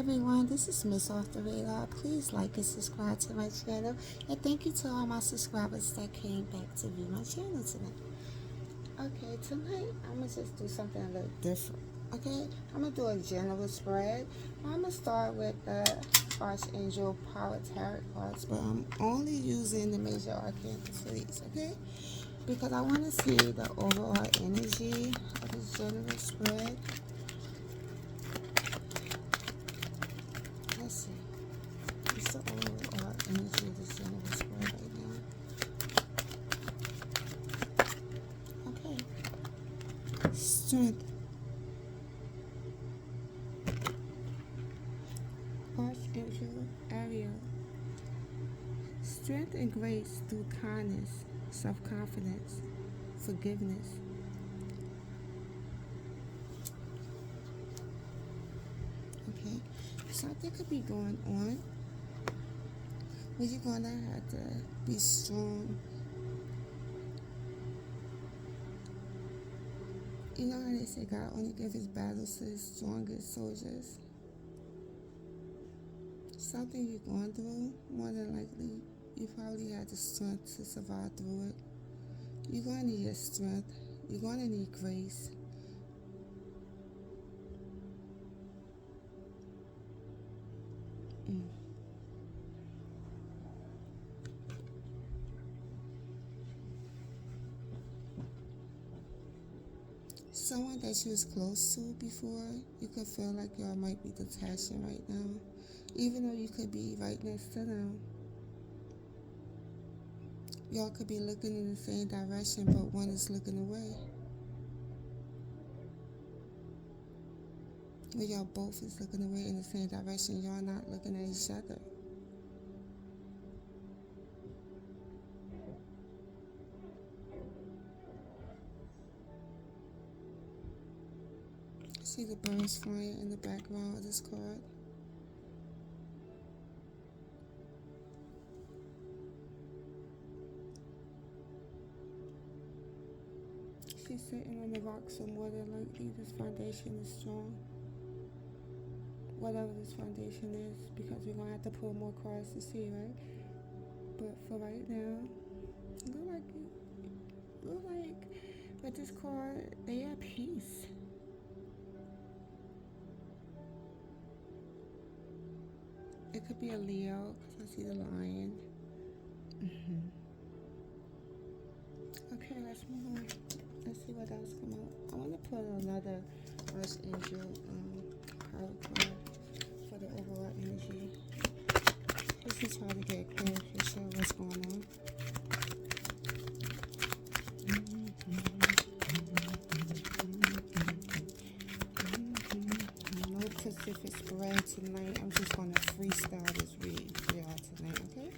everyone, this is Miss Off the Radar. Please like and subscribe to my channel. And thank you to all my subscribers that came back to view my channel tonight. Okay, tonight I'm going to just do something a little different. Okay, I'm going to do a general spread. I'm going to start with the Archangel Power Tarot cards, but I'm only using the major arcana for these, okay? Because I want to see the overall energy of this general spread. Let's see. What's the overall energy of this general spread right now? Okay. Strength. Archangel Ariel. Strength and grace through kindness, self-confidence, forgiveness. Okay, something could be going on where you're gonna have to be strong. You know how they say God only gives his battles to his strongest soldiers? Something you're going through, more than likely, you probably had the strength to survive through it. You're going to need your strength. You're going to need grace. Someone that you was close to before, you could feel like y'all might be detaching right now, even though you could be right next to them. Y'all could be looking in the same direction, but one is looking away. Or y'all both is looking away in the same direction, y'all not looking at each other. See the birds flying in the background of this card. She's sitting on the rock, so more than likely this foundation is strong. Whatever this foundation is, because we're going to have to pull more cards to see, right? But for right now, look like with this card, they at peace. It could be a Leo, because I see the lion. Okay, let's move on. Let's see what else come out. I want to put another Archangel power card for the overall energy. Just to try to get a clear picture of what's going on. No Pacific spread tonight. I'm just going to freestyle this read for y'all tonight, okay?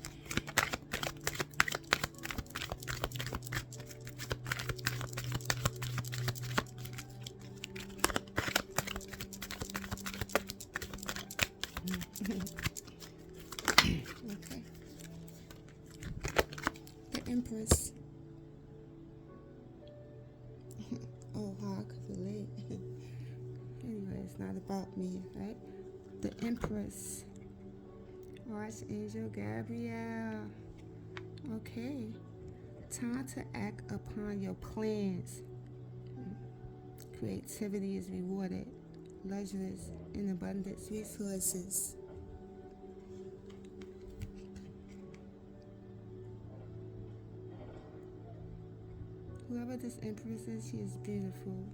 Okay. The Empress. Oh, wow, I could relate. Anyway, it's not about me, right? The Empress. Archangel Gabrielle. Okay. Time to act upon your plans. Creativity is rewarded. Luxurious and abundance resources. Whoever this Empress is, she is beautiful.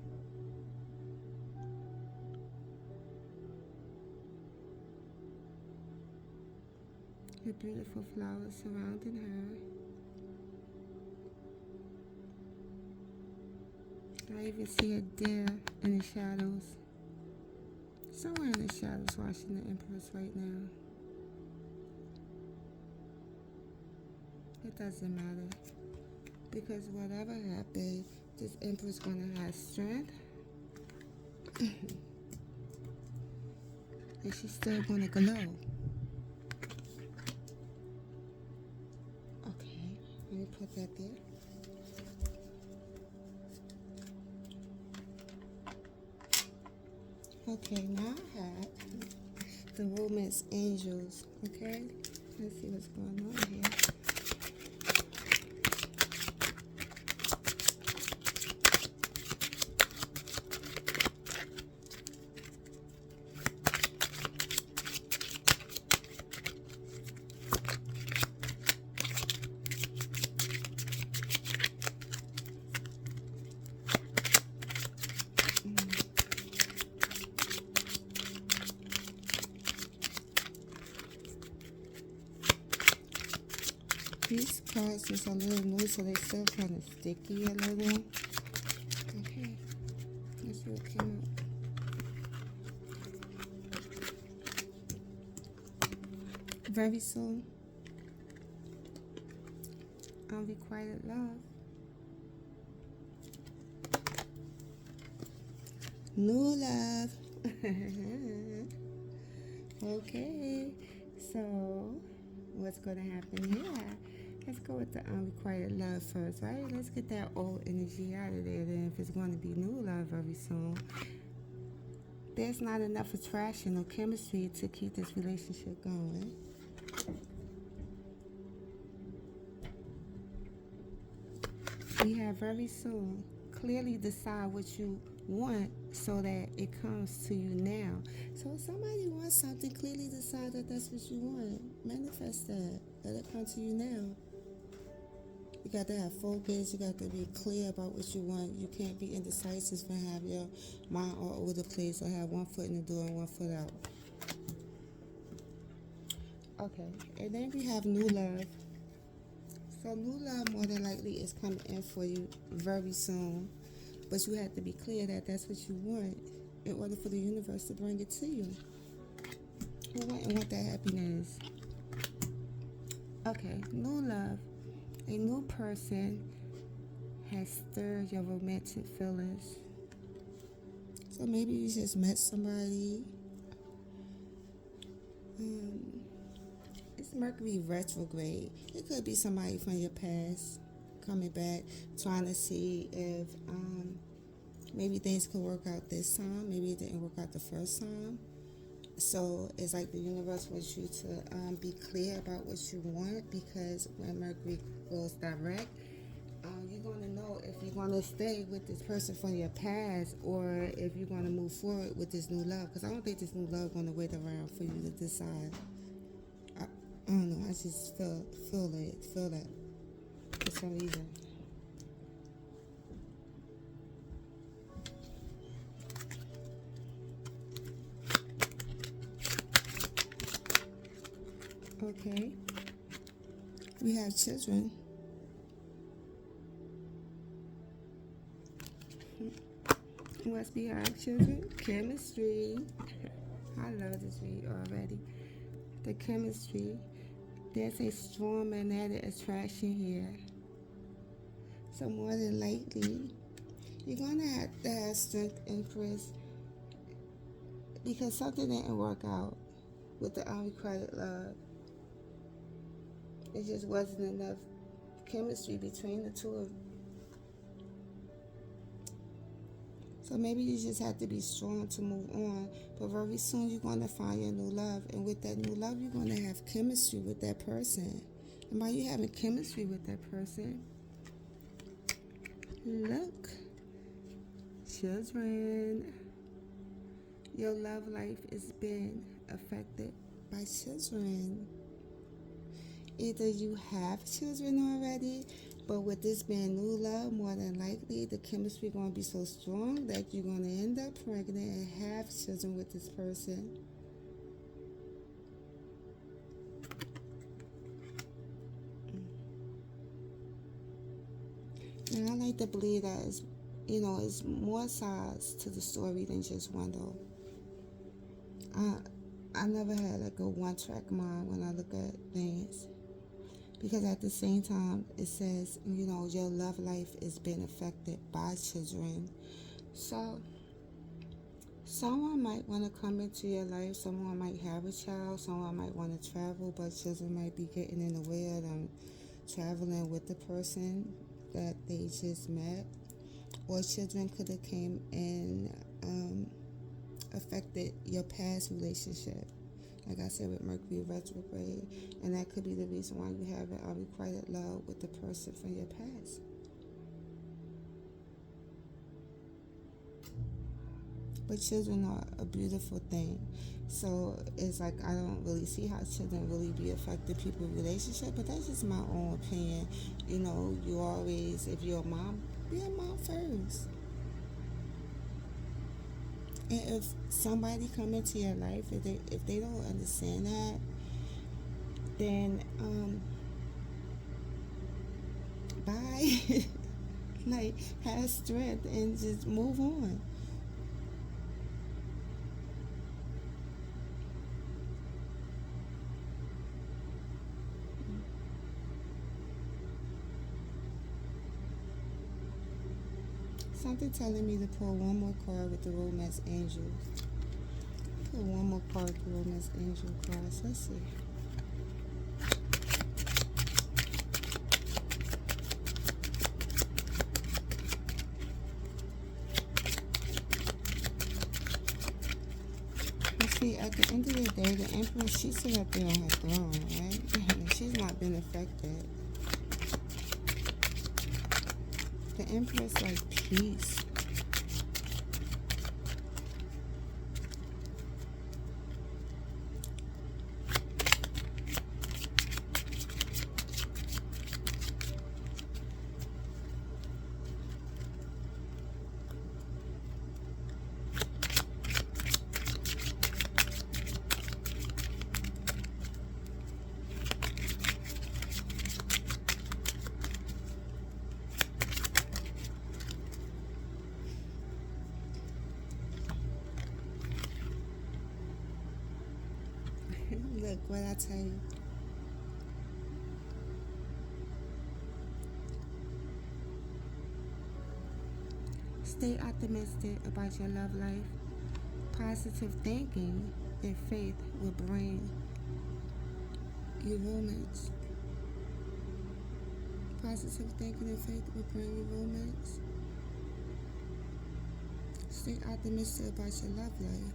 With beautiful flowers surrounding her. I even see a deer in the shadows. Somewhere in the shadows watching the Empress right now. It doesn't matter. Because whatever happened, this Empress gonna have strength. And she's still gonna glow. Okay, let me put that there. Okay, now I have the soulmates, angels. Okay, let's see what's going on here. These cards is a little new, so they're still kind of sticky a little. Okay, let's see what came out. Very soon, unrequited love. New love. Okay, so what's going to happen here? Let's go with the unrequited love first, right? Let's get that old energy out of there. Then if it's going to be new love very soon, there's not enough attraction or chemistry to keep this relationship going. We have very soon. Clearly decide what you want so that it comes to you now. So if somebody wants something, clearly decide that that's what you want. Manifest that. Let it come to you now. You got to have focus. You got to be clear about what you want. You can't be indecisive and have your mind all over the place or have one foot in the door and one foot out. Okay, and then we have new love. So new love more than likely is coming in for you very soon. But you have to be clear that that's what you want in order for the universe to bring it to you. Who wouldn't want that happiness? Okay, new love. A new person has stirred your romantic feelings. So maybe you just met somebody. It's Mercury Retrograde. It could be somebody from your past coming back, trying to see if maybe things could work out this time. Maybe it didn't work out the first time. So it's like the universe wants you to be clear about what you want, because when Mercury goes direct, you're going to know if you're going to stay with this person from your past or if you're going to move forward with this new love. Because I don't think this new love is going to wait around for you to decide. I don't know. I just feel that for some reason. Okay. We have children. Must be our children. Chemistry. I love this read already. The chemistry. There's a strong magnetic attraction here. So more than likely, you're going to have strength, Empress, because something didn't work out with the unrequited love. It just wasn't enough chemistry between the two of you. So maybe you just have to be strong to move on. But very soon you're going to find your new love. And with that new love, you're going to have chemistry with that person. And by you having chemistry with that person, look, children, your love life is being affected by children. Either you have children already, but with this being new love, more than likely the chemistry is going to be so strong that you're going to end up pregnant and have children with this person. And I like to believe that it's more sides to the story than just one though. I never had like a one-track mind when I look at things. Because at the same time, it says, your love life is being affected by children. So, someone might want to come into your life. Someone might have a child. Someone might want to travel, but children might be getting in the way of them traveling with the person that they just met. Or children could have came and affected your past relationship. like I said, with Mercury Retrograde, and that could be the reason why you haven't unrequited love with the person from your past. But children are a beautiful thing. So it's like I don't really see how children really be affecting people's relationship, but that's just my own opinion. You know, you always, if you're a mom, be a mom first. And if somebody come into your life, if they don't understand that, then bye. Like, have strength and just move on. Something telling me to pull one more card with the Romance Angel. Pull one more card with the Romance Angel cards. Let's see. You see, at the end of the day, the Empress, she's still up there on her throne, right? She's not been affected. The Empress, like, peace. Look what I tell you. Stay optimistic about your love life. Positive thinking and faith will bring you romance. Positive thinking and faith will bring you romance. Stay optimistic about your love life.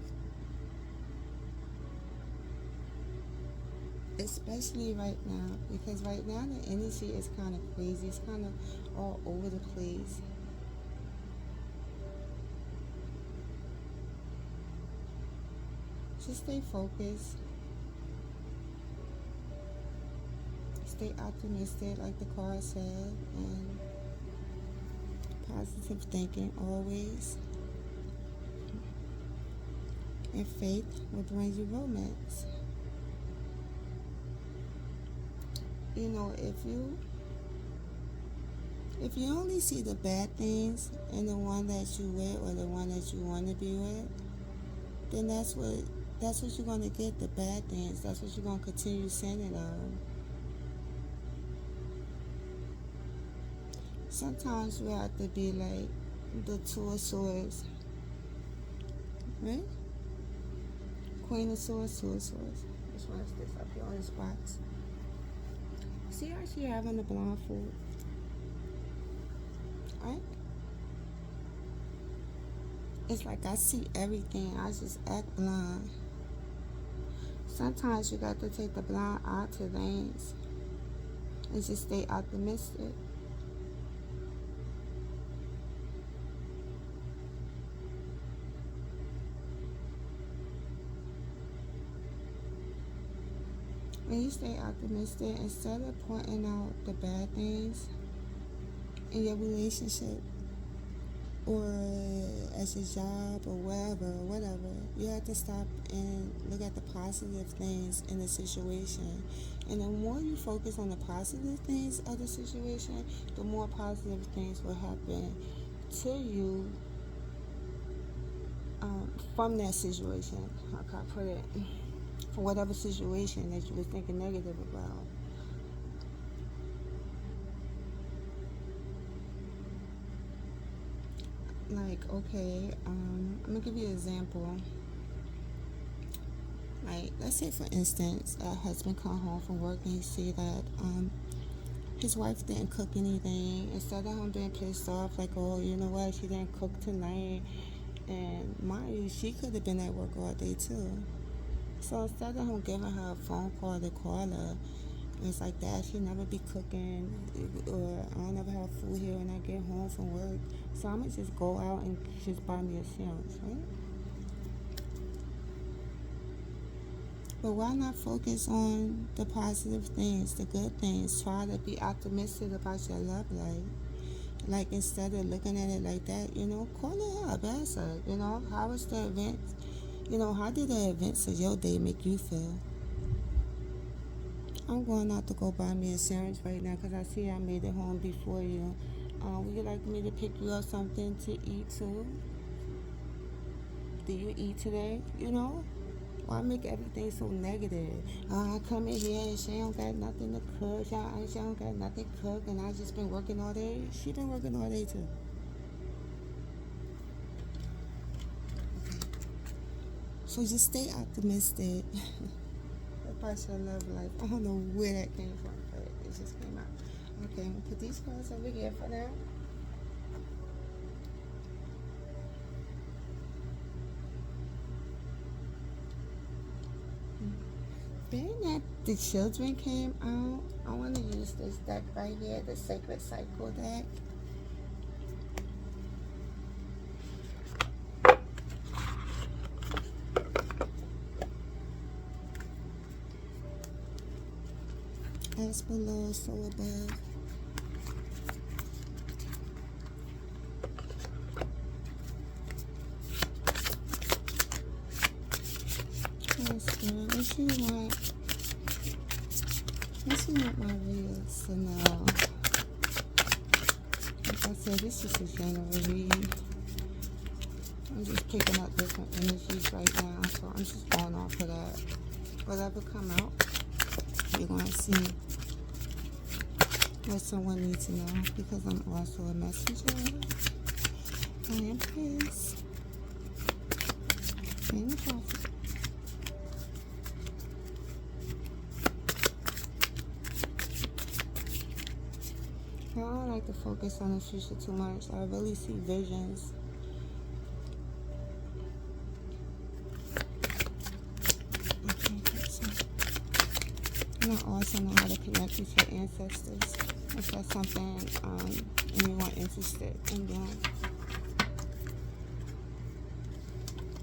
Especially right now, because right now the energy is kind of crazy. It's kind of all over the place. Just stay focused. Stay optimistic, like the card said, and positive thinking always. And faith will bring you romance. You know, if you only see the bad things in the one that you with or the one that you want to be with, then that's what you're going to get, the bad things. That's what you're going to continue sending them. Sometimes we have to be like the Two of Swords, right? Queen of Swords, Two of Swords. Which one is this up here on this box? See how she having the blindfold, right? It's like I see everything. I just act blind. Sometimes you got to take the blind eye to things and just stay optimistic. When you stay optimistic, instead of pointing out the bad things in your relationship or at your job or whatever, you have to stop and look at the positive things in the situation. And the more you focus on the positive things of the situation, the more positive things will happen to you from that situation. How can I put it? For whatever situation that you were thinking negative about. Like, okay, I'm gonna give you an example. Like, let's say for instance, a husband come home from work and he see that his wife didn't cook anything. Instead of him being pissed off, like, oh, you know what, she didn't cook tonight, and mind you, she could have been at work all day too. So instead of him giving her a phone call to call her, it's like that. She never be cooking, or I don't never have food here when I get home from work. So I'ma just go out and just buy me a sandwich, right? But why not focus on the positive things, the good things? Try to be optimistic about your love life. Like, instead of looking at it like that, call her up, ask her, how was the event? How did the events of your day make you feel? I'm going out to go buy me a sandwich right now because I see I made it home before you. Would you like me to pick you up something to eat too? Do you eat today? Why make everything so negative? I come in here and she don't got nothing to cook. She don't got nothing to cook, and I just been working all day. She been working all day too. So just stay optimistic about your love life. I don't know where that came from, but it just came out. Okay, I'm gonna put these cards over here for now. Being that the children came out, I want to use this deck right here, the Sacred Cycle deck. As below, so above. What you want my readers to know? Like I said, this is a general read. I'm just picking up different energies right now, so I'm just going off of that. Whatever come out, you're going to see what someone needs to know, because I'm also a messenger. I am Empress. And the prophet. I don't like to focus on the future too much. I really see visions. And I also know how to connect with your ancestors, if that's something anyone interested in doing.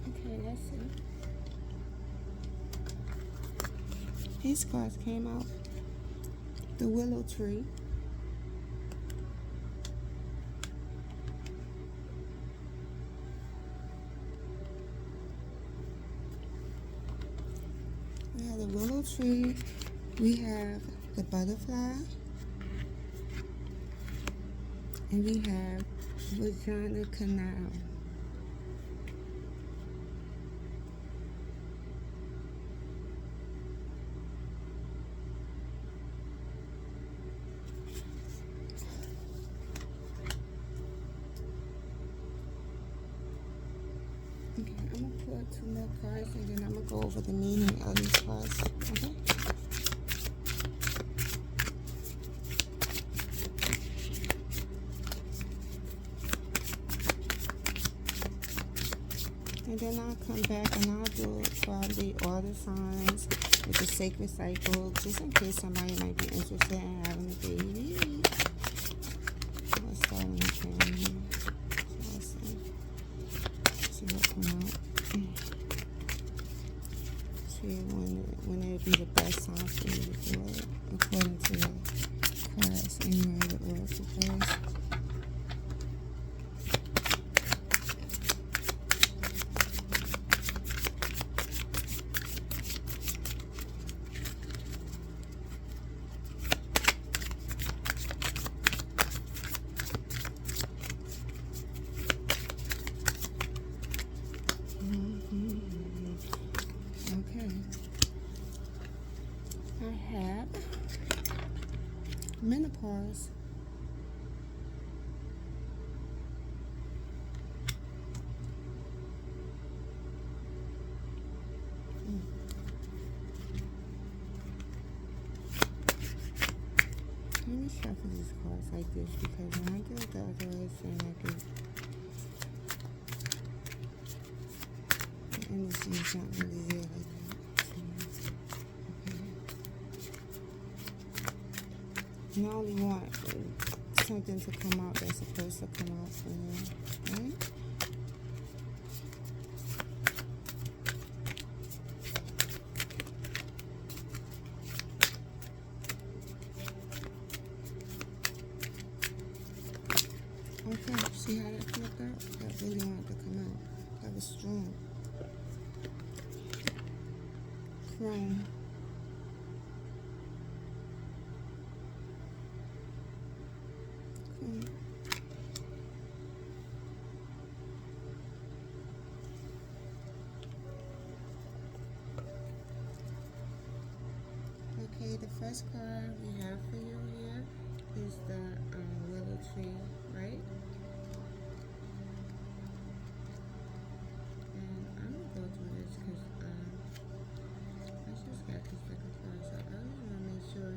Okay, let's see. These cards came out. The willow tree. We have the willow tree. We have the butterfly. And we have vagina canal. Okay, I'm going to pull 2 more cards, and then I'm going to go over the meaning of these cards. Okay? And then I'll come back and I'll do probably all the signs with the sacred cycle, just in case somebody might be interested in having a baby. Let's start on the camera here. So let's see what come out. See when it would be the best time for you to do it, according to the cards and the oracle cards. Okay. I have menopause. Let me shuffle these cards like this, because when I do it the other way, it's saying like it. The energy is not really there like that. You only want something to come out that's supposed to come out for you. Right? Okay, see how that flipped out? That really wanted to come out. That was strong. Chrome. Okay, the first card we have for you here is the willow tree, right? And I'm gonna go through this because I just got this deck of cards, so I really want to make sure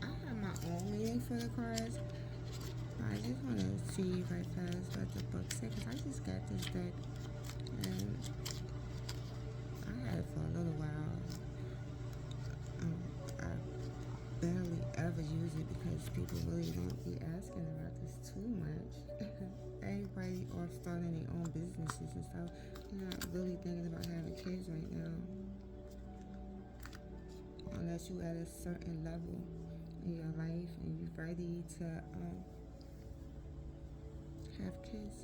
I have my own meaning for the cards. I just want to see right fast what the book said because I just got this deck and I had it for a little while. I barely ever use it because people really don't be asking about this too much. Everybody off starting their own businesses and stuff. They're not really thinking about having kids right now. Unless you're at a certain level in your life and you're ready to have kids.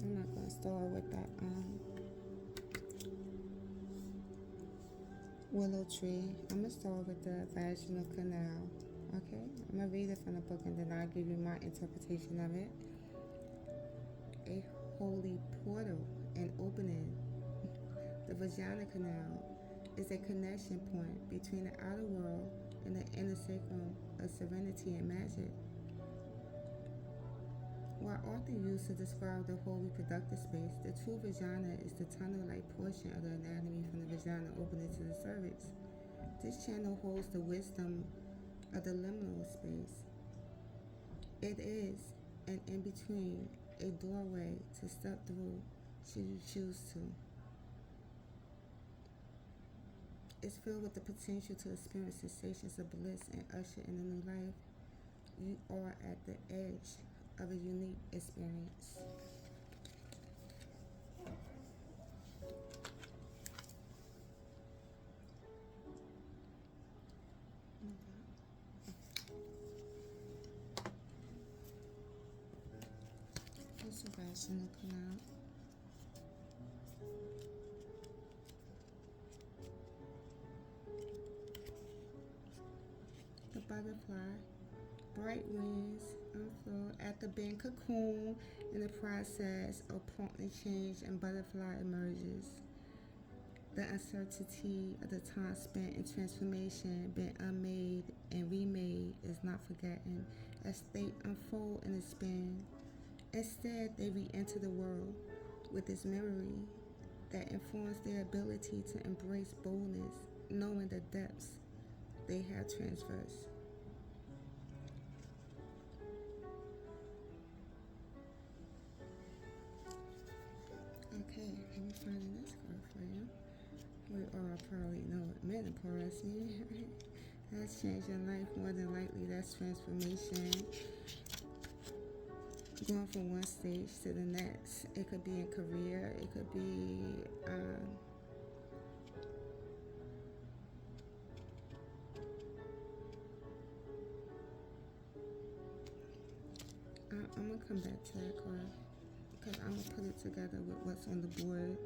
I'm not going to start with that willow tree. I'm going to start with the vaginal canal. Okay, I'm going to read it from the book and then I'll give you my interpretation of it. A holy portal and opening. The vaginal canal is a connection point between the outer world and the inner sacrum of serenity and magic. While often used to describe the whole reproductive space, the true vagina is the tunnel-like portion of the anatomy from the vagina opening to the cervix. This channel holds the wisdom of the liminal space. It is an in-between, a doorway to step through should you choose to. It's filled with the potential to experience sensations of bliss and usher in a new life. You are at the edge of a unique experience. It's a vaginal canal. The butterfly. Bright wings unfurl after being cocooned. In the process of promptly change and butterfly emerges. The uncertainty of the time spent in transformation, being unmade and remade, is not forgotten as they unfold and expand. Instead, they re-enter the world with its memory that informs their ability to embrace boldness, knowing the depths they have traversed. Okay, let me find the next card for you. We all probably know what menopause means, right? That's changing life more than likely. That's transformation. Going from one stage to the next. It could be in career. It could be I'm gonna come back to that card because I'm gonna put it together with what's on the board.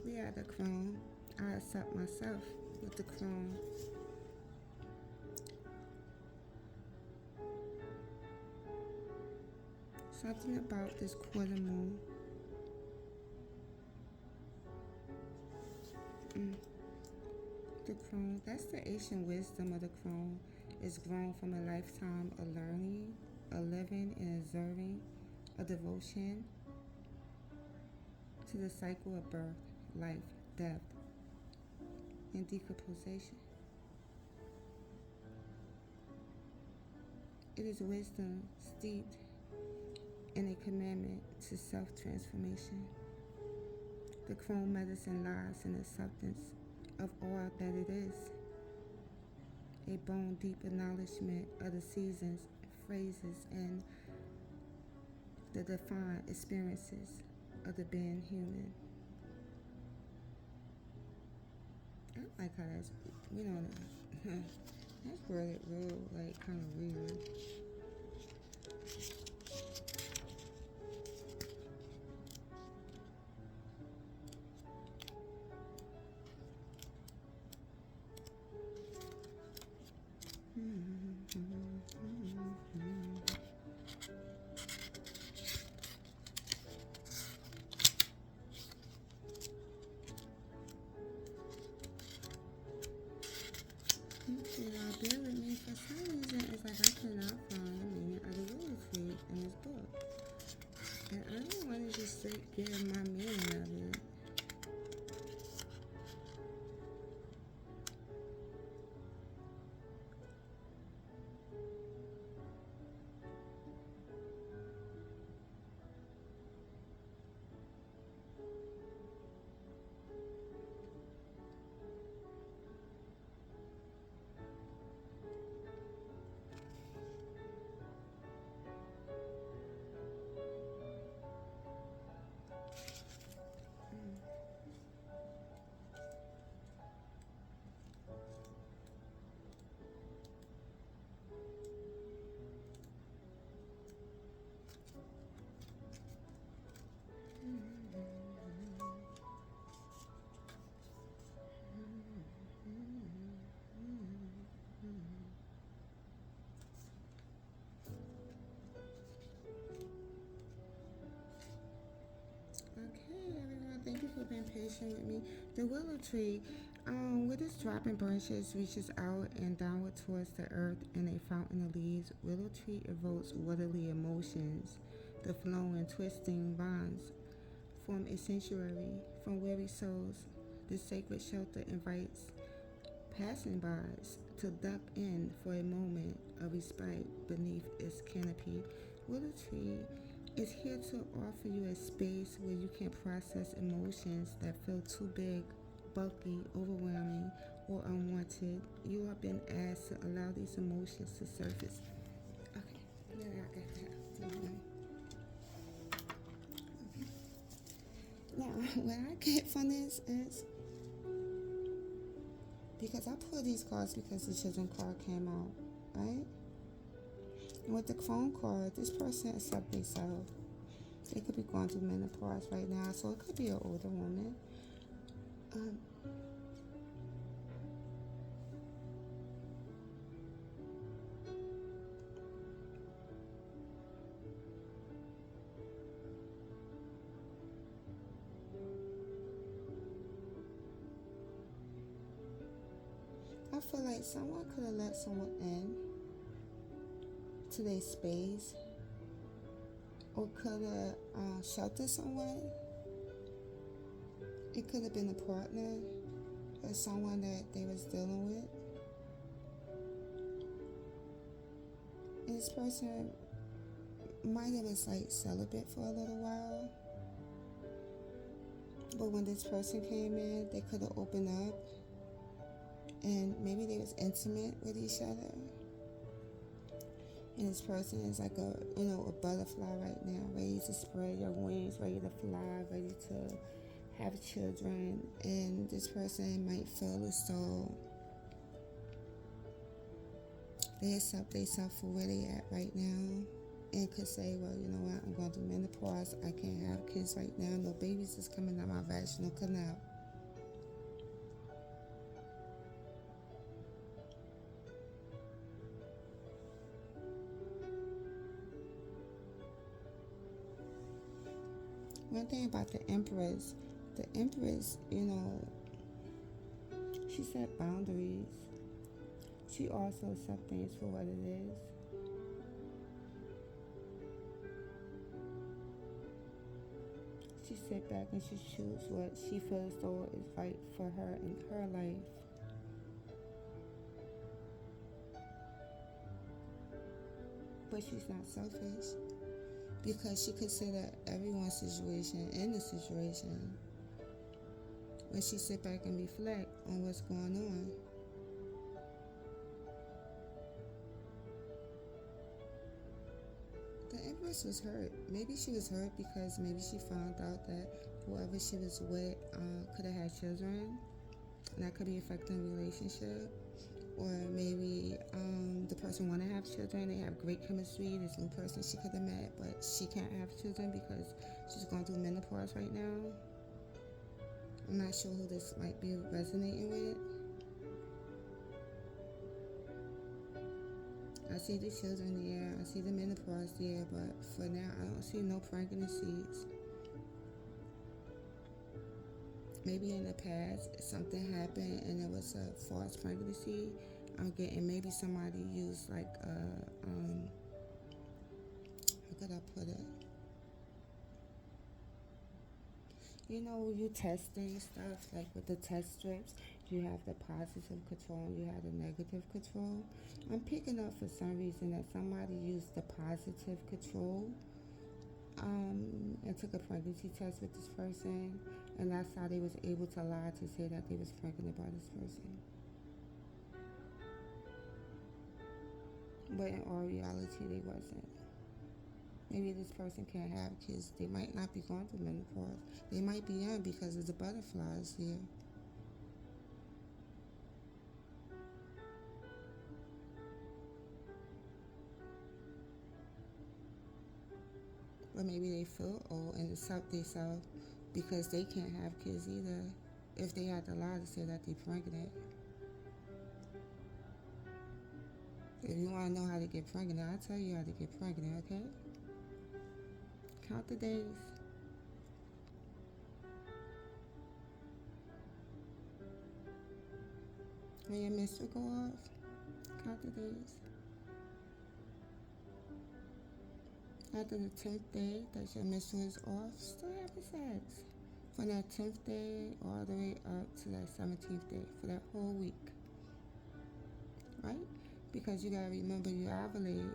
We have the crown. I accept myself with the crown. Something about this quarter moon. The crown, that's the ancient wisdom of the crown, is grown from a lifetime of learning, of living and observing, a devotion to the cycle of birth, life, death, and decomposition. It is wisdom steeped in a commandment to self-transformation. The crown medicine lies in acceptance of all that it is, a bone deep acknowledgement of the seasons, phrases, and the defined experiences of the being human. I like how that's, that's really real, like, kind of weird. Bear with me. For some reason, it's like I cannot find the meaning of the reality in this book. And I don't want to just give my meaning of it. Okay, everyone, thank you for being patient with me. The willow tree, with its dropping branches, reaches out and downward towards the earth in a fountain of leaves. Willow tree evokes waterly emotions. The flowing, twisting bonds form a sanctuary from weary souls. This sacred shelter invites passing-bys to duck in for a moment of respite beneath its canopy. Willow tree is here to offer you a space where you can process emotions that feel too big, bulky, overwhelming, or unwanted. You have been asked to allow these emotions to surface. Okay, yeah, I got that. Now, what I get from this is, because I pulled these cards because the children card came out, right? And with the phone card, this person accepts themselves. They could be going through menopause right now, so it could be an older woman. I feel like someone could have let someone in to their space, or could have sheltered someone. It could have been a partner or someone that they was dealing with. And this person might have was like celibate for a little while, but when this person came in, they could have opened up, and maybe they was intimate with each other. And this person is like a butterfly right now, ready to spread your wings, ready to fly, ready to have children. And this person might feel as though they accept themselves for where they at right now, and could say, well, you know what, I'm going through menopause, I can't have kids right now, no babies is coming out my vaginal canal. One thing about the Empress, she set boundaries. She also accepts things for what it is. She sit back and she chooses what she feels though is right for her in her life. But she's not selfish, because she considers everyone's situation in the situation. when she sit back and reflect on what's going on. The Empress was hurt. Maybe she was hurt because maybe she found out that whoever she was with could have had children, and that could be affecting the relationship. Or maybe the person want to have children, they have great chemistry, this new person she could have met, but she can't have children because she's going through menopause right now. I'm not sure who this might be resonating with. I see the children there, I see the menopause there, but for now I don't see no pregnancies. Maybe in the past something happened and it was a false pregnancy. I'm getting maybe somebody used like how could I put it? You know, you testing stuff like with the test strips, you have the positive control and you have the negative control. I'm picking up for some reason that somebody used the positive control and took a pregnancy test with this person, and that's how they was able to lie to say that they was pregnant by this person. But in all reality, they wasn't. Maybe this person can't have kids. They might not be going through menopause. They might be young because of the butterflies here. Or maybe they feel old and accept themselves because they can't have kids either. If they had to lie to say that they're pregnant. If you want to know how to get pregnant, I'll tell you how to get pregnant, okay? Count the days. When your menstrual go off, count the days. After the 10th day that your menstrual is off, still having sex. From that 10th day all the way up to that 17th day, for that whole week. Right? Because you gotta remember you ovulate.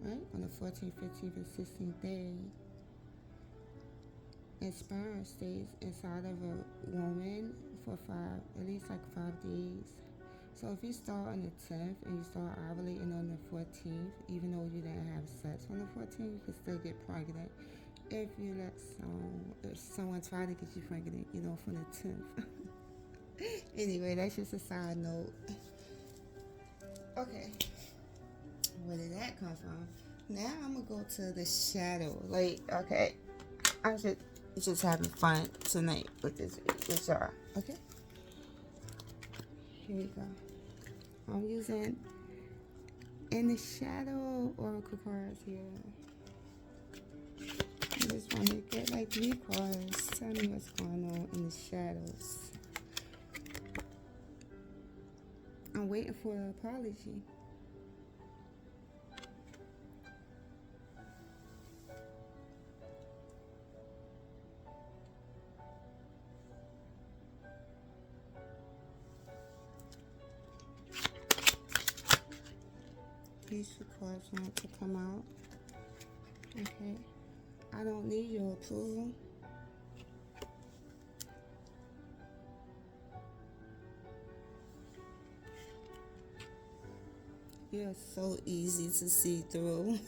Right? On the 14th, 15th, and 16th day. And sperm stays inside of a woman for at least 5 days. So if you start on the 10th and you start ovulating on the 14th, even though you didn't have sex on the 14th, you can still get pregnant if you if someone try to get you pregnant, from the 10th. Anyway, that's just a side note. Okay, where did that come from? Now I'm gonna go to the shadow. Okay, I'm just having fun tonight with y'all. Okay, here we go. I'm using in the shadow oracle cards here. I just want to get 3 cards. Tell me what's going on in the shadows. I'm waiting for an apology. These 2 cards want to come out. Okay. I don't need your approval. You're so easy to see through.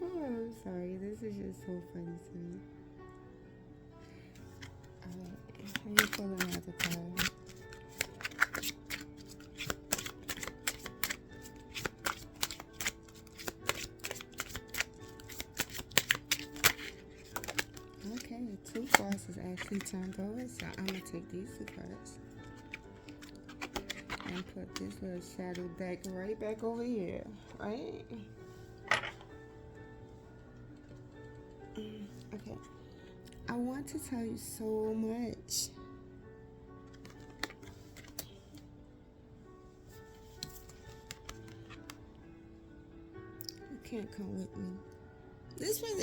Oh, I'm sorry. This is just so funny to me. Alright, let me pull another card. Okay, 2 cards is actually turned over, so I'm going to take these 2 cards and put this little shadow deck right back over here, right? Okay, I want to tell you so much. You can't come with me.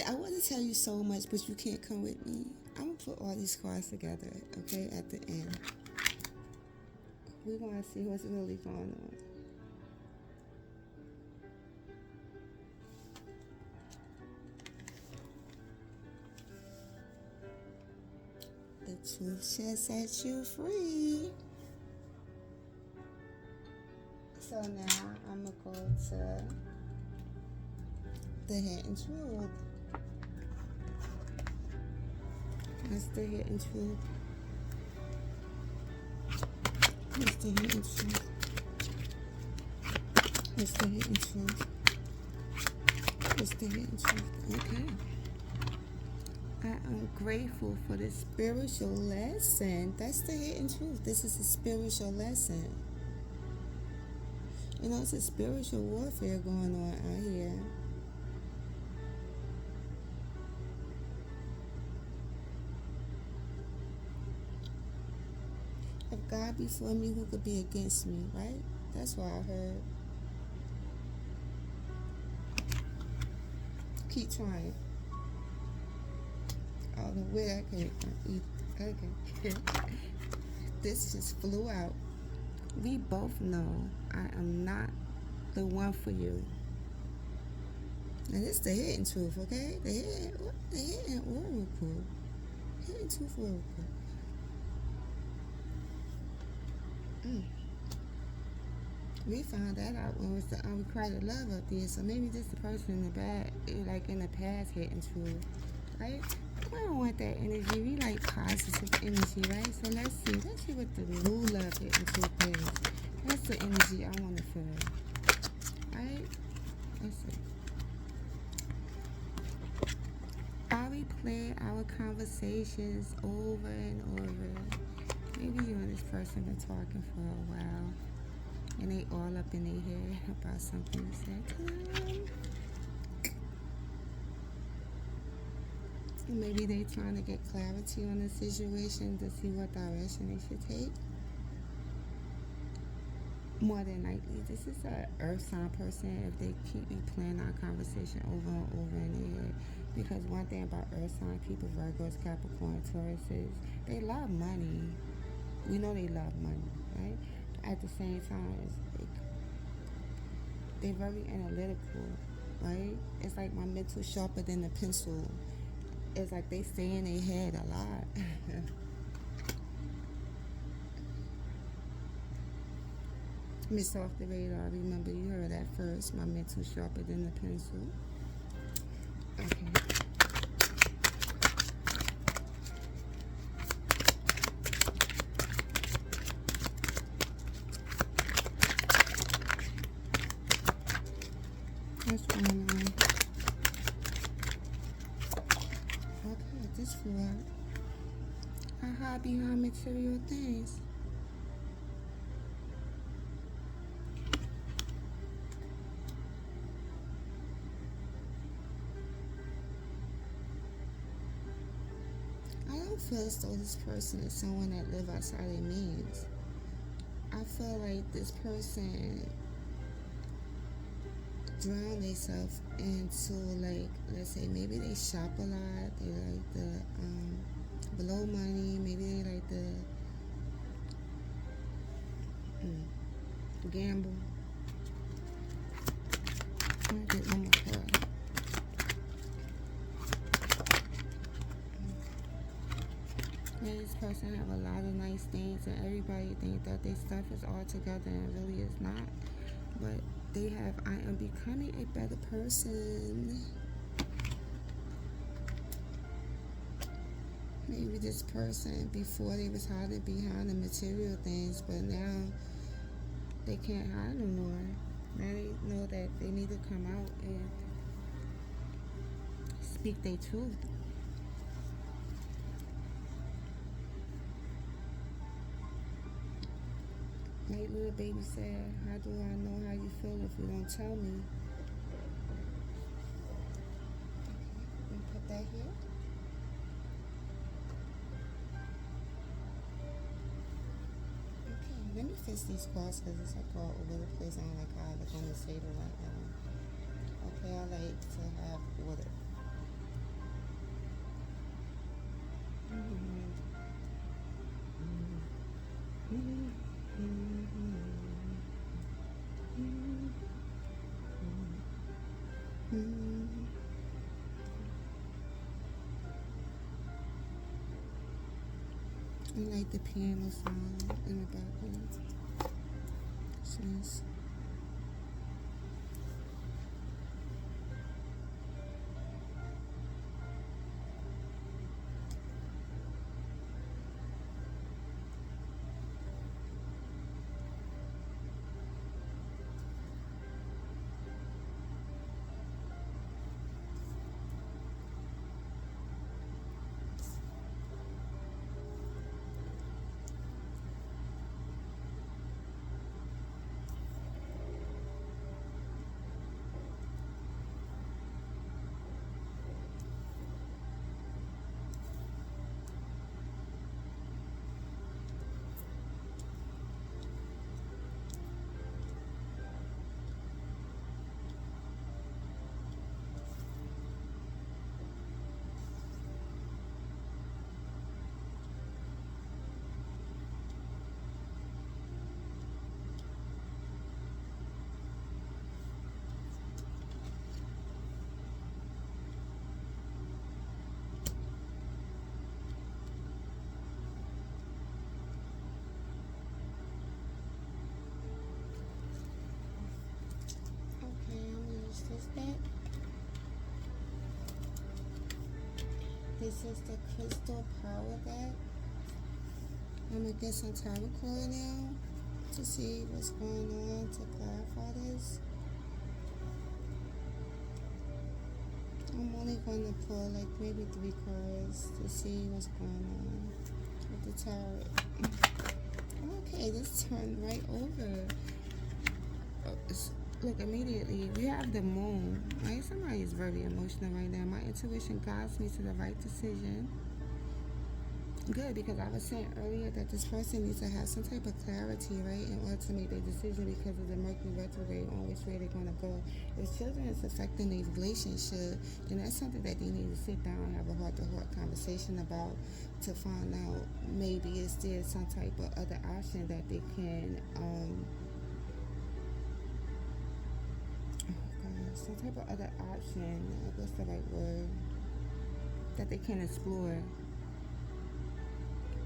I want to tell you so much, but you can't come with me. I'm going to put all these cards together, okay, at the end. We're going to see what's really going on. Truth shall set you free. So now I'm going to go to the hidden truth. That's the hidden truth. It's the hidden truth. It's the hidden truth. It's the hidden truth. Okay. I am grateful for the spiritual lesson. That's the hidden truth. This is a spiritual lesson. You know, it's a spiritual warfare going on out here. If God be for me, who could be against me, right? That's what I heard. Keep trying. I don't know where that came from. Okay. This just flew out. We both know I am not the one for you. And this is the hidden truth, okay? The hidden oracle. Hidden truth oracle. We found that out when it was the unrequited love up there. So maybe this the person in the back, like in the past, hidden truth, right? We don't want that energy. We like positive energy, right? So let's see what the new love hidden truth is. That's the energy I want to feel, right? Let's see. I replay our conversations over and over. Maybe you and this person been talking for a while, and they all up in their head about something you said. Maybe they trying to get clarity on the situation to see what direction they should take. More than likely, this is an earth sign person if they keep replaying our conversation over and over in their head. Because one thing about earth sign people, Virgos, Capricorn, Tauruses, they love money. We know they love money, right? At the same time, they're very analytical, right? It's like my mental sharper than the pencil. It's like they stay in their head a lot. Miss Off the Radar, remember you heard that first. My mental sharper than the pencil. Okay. What's going on? Okay, this flew out. I hide behind material things. I don't feel as though this person is someone that lives outside their means. I feel like this person drown themselves into, like, let's say maybe they shop a lot, they like the blow money, maybe they like the gamble. I'm gonna get one more card. Yeah, this person have a lot of nice things and everybody think that their stuff is all together and really is not. But they have, I am becoming a better person. Maybe this person, before they was hiding behind the material things, but now they can't hide no more. Now they know that they need to come out and speak their truth. Like little baby said, how do I know how you feel if you don't tell me? Okay, we put that here. Okay, let me fix these cards because it's like all over the place. I don't like how they're going to say the right now. Okay, I like to have order. I like the piano sound in the background. It's nice. Okay, I'm gonna use this deck. This is the Crystal Power deck. I'm gonna get some tarot card now to see what's going on to clarify this. I'm only going to pull like maybe 3 cards to see what's going on with the tarot. Okay, this turned right over. Look, immediately we have the moon, right? Somebody is very emotional right now. My intuition guides me to the right decision. Good, because I was saying earlier that this person needs to have some type of clarity, right, in order to make their decision because of the Mercury Retrograde on which way they're going to go. If children is affecting their relationship, then that's something that they need to sit down and have a heart-to-heart conversation about to find out maybe is there some type of other option that they can, some type of other option, what's the right word, that they can explore.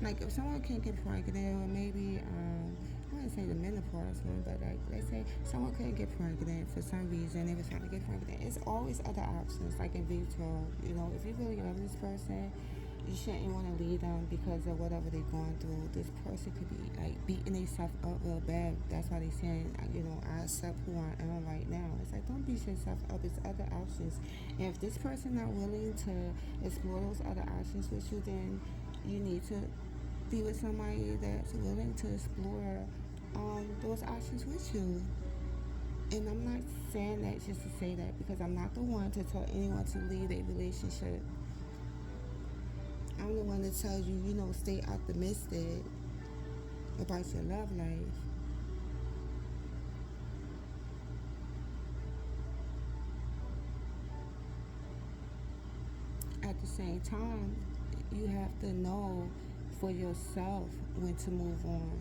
Like if someone can't get pregnant, or maybe I wouldn't say the menopause one, but like let's say someone couldn't get pregnant for some reason, they were trying to get pregnant. It's always other options, like in vitro. You know, if you really love this person, you shouldn't want to leave them because of whatever they're going through. This person could be like beating themselves up real bad. That's why they're saying, you know, I accept who I am right now. It's like, don't beat yourself up. It's other options. And if this person not willing to explore those other options with you, then you need to be with somebody that's willing to explore those options with you. And I'm not saying that just to say that, because I'm not the one to tell anyone to leave a relationship. I'm the one to tell you, you know, stay optimistic about your love life. At the same time, you have to know for yourself when to move on.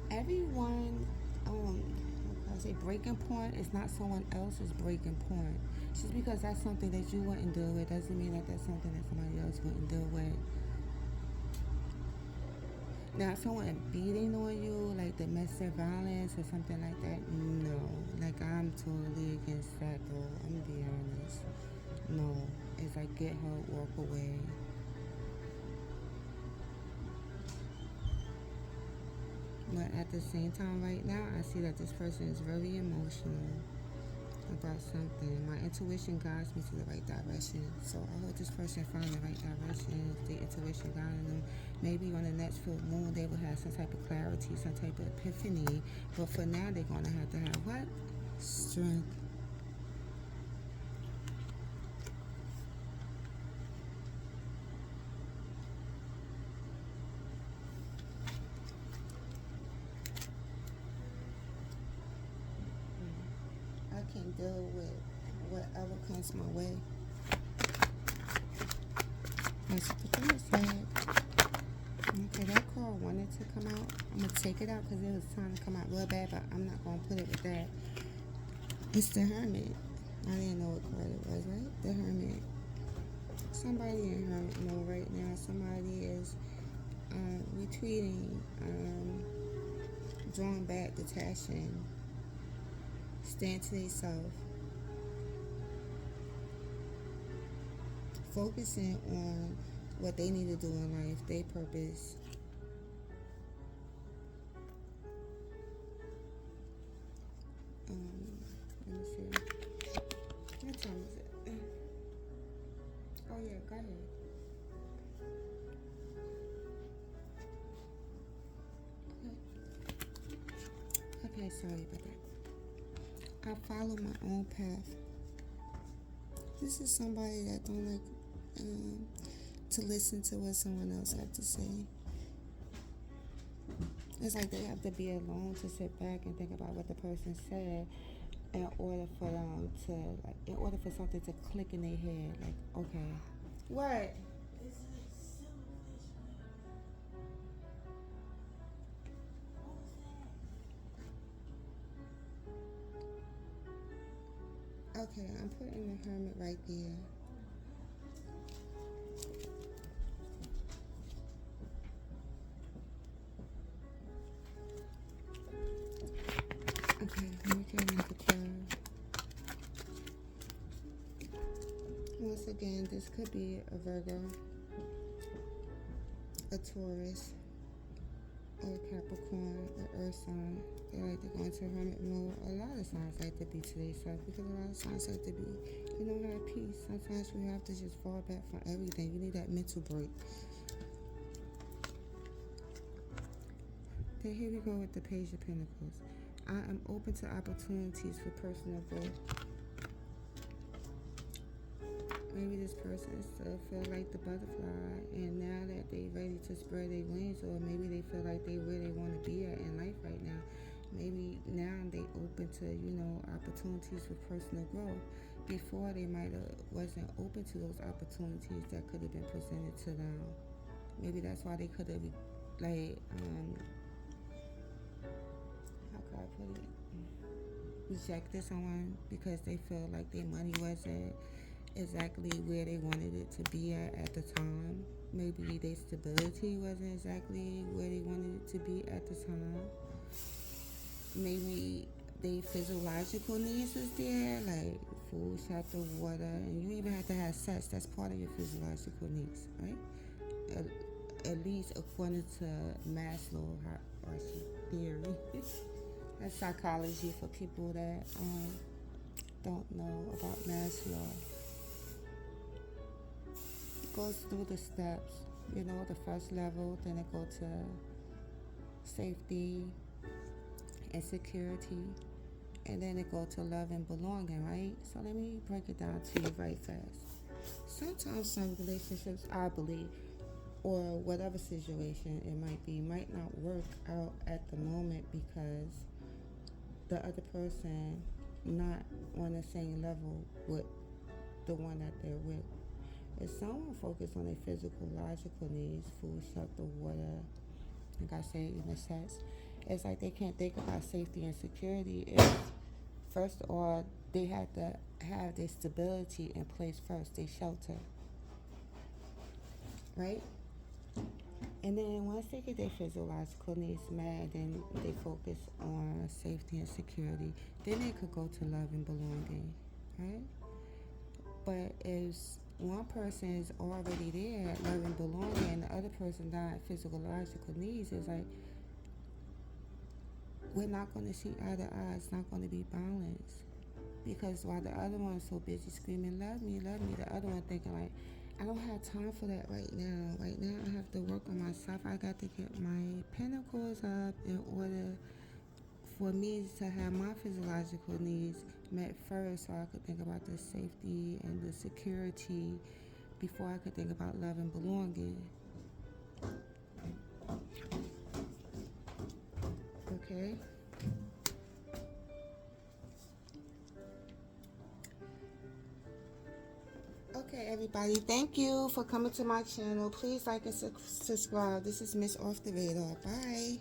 Everyone, I say breaking point is not someone else's breaking point. Just because that's something that you wouldn't deal with doesn't mean that that's something that somebody else wouldn't deal with. Now, someone beating on you, like domestic violence or something like that, no. Like, I'm totally against that, though. I'm gonna be honest. No. It's like, get help, walk away. But at the same time, right now, I see that this person is very emotional about something. My intuition guides me to the right direction. So I hope this person finds the right direction. The intuition guiding them. Maybe on the next full moon, they will have some type of clarity, some type of epiphany. But for now, they're going to have what? Strength. I can deal with whatever comes my way. That's what the thing said. Okay, that card wanted to come out. I'm going to take it out because it was trying to come out real bad, but I'm not going to put it with that. It's the Hermit. I didn't know what card it was, right? The Hermit. Somebody in hermit mode right now. Somebody is retreating, drawing back, detaching, staying to themselves, focusing on what they need to do in life, their purpose. Let me see. What time is it? Oh yeah, go ahead. Okay, sorry about that. I follow my own path. This is somebody that don't like to listen to what someone else have to say. It's like they have to be alone to sit back and think about what the person said in order for them to, like, in order for something to click in their head. Like, okay, what? Okay, I'm putting the hermit right there. Okay, Mercury Retrograde. Once again, this could be a Virgo, a Taurus, or a Capricorn, an Earth sign. They like to go into hermit mode. A lot of signs like to be to themselves because a lot of signs like to be, have peace. Sometimes we have to just fall back from everything. You need that mental break. Then here we go with the Page of Pentacles. I am open to opportunities for personal growth. Maybe this person still feel like the butterfly, and now that they ready to spread their wings, or maybe they feel like they where they want to be at in life right now. Maybe now they open to, opportunities for personal growth. Before they might have wasn't open to those opportunities that could have been presented to them. Maybe that's why they could have, like, how could I put it? Rejected someone because they feel like their money wasn't exactly where they wanted it to be at the time. Maybe their stability wasn't exactly where they wanted it to be at the time. Maybe their physiological needs was there, like food, shelter, water, and you even have to have sex. That's part of your physiological needs, right? At least according to Maslow theory. That's psychology for people that don't know about Maslow. Goes through the steps, the first level, then it goes to safety and security, and then it goes to love and belonging, right? So let me break it down to you right fast. Sometimes some relationships, I believe, or whatever situation it might not work out at the moment because the other person not on the same level with the one that they're with. If someone focuses on their physiological needs, food, shelter, water, like I said, even sex, it's like they can't think about safety and security if, first of all, they have to have their stability in place first, their shelter, right? And then once they get their physiological needs met, then they focus on safety and security, then they could go to love and belonging, right? But if one person is already there at love and belonging and the other person not physiological needs, it's like we're not going to see eye to eye. It's not going to be balanced. Because while the other one is so busy screaming, love me, the other one thinking like, I don't have time for that right now. Right now I have to work on myself. I got to get my pentacles up in order for me to have my physiological needs met first, so I could think about the safety and the security before I could think about love and belonging. Okay? Okay, everybody, thank you for coming to my channel. Please like and subscribe. This is Miss Off the Radar. Bye.